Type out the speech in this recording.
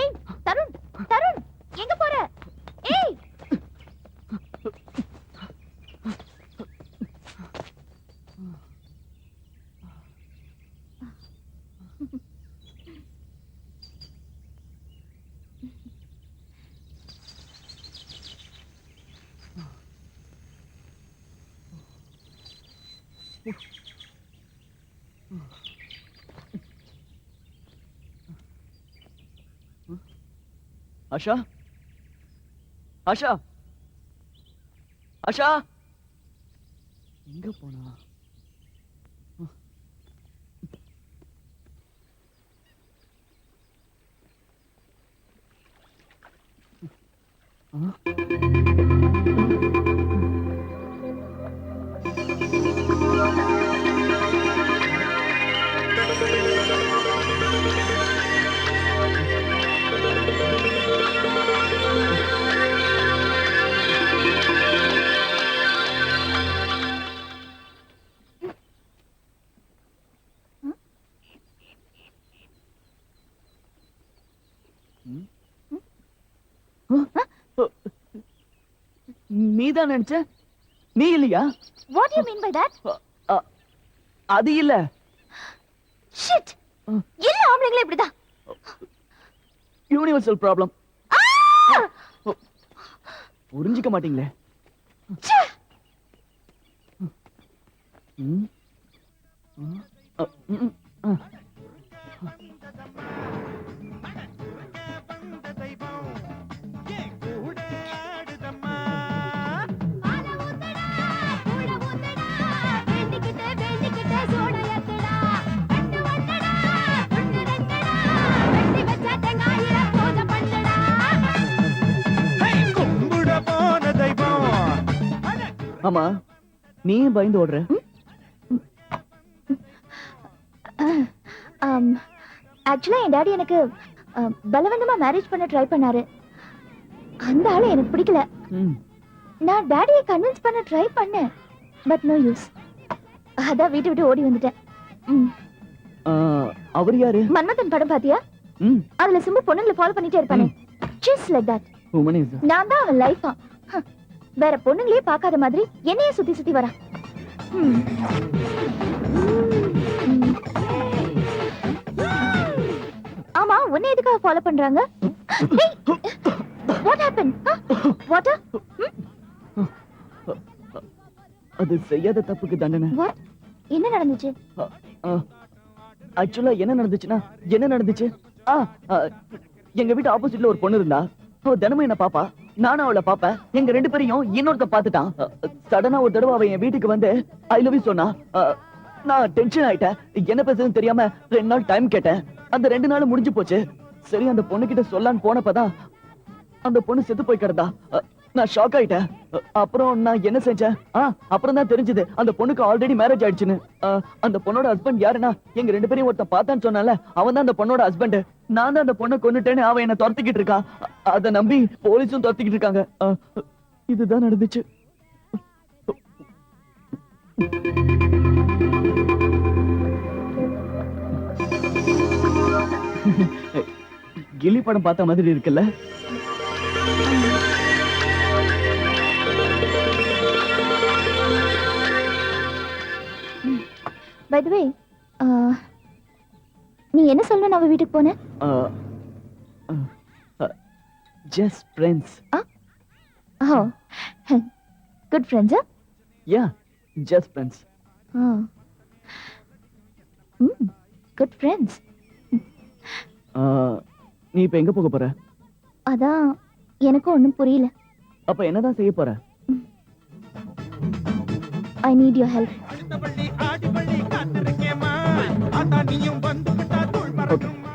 ஏய் தருண் தருண் எங்க போற? ஏய் ஆஷா ஆஷா ஆஷா எங்க போனா? நீதான் நினைச்ச? நீ இல்லையா? What do you mean by that? அது இல்ல. Shit. எல்லா ஆம்பளைங்களும் இப்படிதான். Universal problem. புரிஞ்சிக்க மாட்டீங்களே. ஆமா, நீ பயந்து ஓடுற? ஆக்சுவலா என் டாடி எனக்கு பலவந்தமா மேரேஜ் பண்ண ட்ரை பண்ணாரு. அந்த ஆளு எனக்கு பிடிக்கல. நான் டாடியை கன்வின்ஸ் பண்ண ட்ரை பண்ணேன், பட் நோ யூஸ். அதான் வீட்டை விட்டு ஓடி வந்துட்டேன். அவர் யாரு? மன்மதன் படம் பாத்தியா? அதுல சும்மா பொண்ணுங்களை ஃபாலோ பண்ணிட்டே இருப்பானே, just like that. நான் தான் அவன் லைஃபா. வேற பொண்ணுங்களே பார்க்காத மாதிரி என்னையே சுத்தி சுத்தி வரா. ஆமா, உன்னை எதுக்காக ஃபாலோ பண்றாங்க? What happened? What? அது செய்யாத தப்புக்கு தண்டனை. What? என்ன நடந்துச்சு? ஆக்சுவலா என்ன நடந்துச்சு? எங்க வீட்டு ஆப்போசிட்ல ஒரு பொண்ணு இருந்தா. அவ தினமும் என்ன பாப்பா, நானும் அவளை பாப்பேன். எங்க ரெண்டு பேரையும் இன்னொருத்த பாத்துட்டான். சடனா ஒரு தடவை அவன் என் வீட்டுக்கு வந்து ஐ லவ் யூ சொன்னா. நான் டென்ஷன் ஆயிட்டேன். என்ன பேசுறதுன்னு தெரியாம 2 நாள் டைம் கேட்டேன். அந்த 2 நாள் முடிஞ்சு போச்சு. சரி, அந்த பொண்ணு கிட்ட சொல்லான்னு போனப்பதான் அந்த பொண்ணு செத்து போய் கிடந்தா. நான் ஷாக் ஆயிட்டேன். அப்புறம் நான் என்ன செஞ்சேன்? அப்புறம் தான் தெரிஞ்சது அந்த பொண்ணுக்கு ஆல்ரெடி மேரேஜ் ஆயிடுச்சுன்னு. அந்த பொண்ணோட ஹஸ்பண்ட் யாருன்னா, எங்க ரெண்டு பேரையும் ஒருத்தன் பார்த்தான்னு சொன்னால அவன் தான் அந்த பொண்ணோட ஹஸ்பண்ட். நான் தான் அந்த பொண்ணை கொன்னுட்டேன்னு அவன் என்ன துரத்திக்கிட்டு இருக்கான். அதை நம்பி போலீஸும் துரத்திக்கிட்டு இருக்காங்க. இதுதான் நடந்துச்சு. கில்லி படம் பார்த்த மாதிரி இருக்குல்ல? By the way, நீ என்ன சொல்லணும் அவ வீட்டுக்கு போன? Just friends. Oh, good friends, huh? Yeah, just friends. Good friends. நீ இப்ப எங்க போக போற? அதான் எனக்கு ஒண்ணும் புரியல. அப்ப என்னதான் செய்ய போற? I need your help. Okay.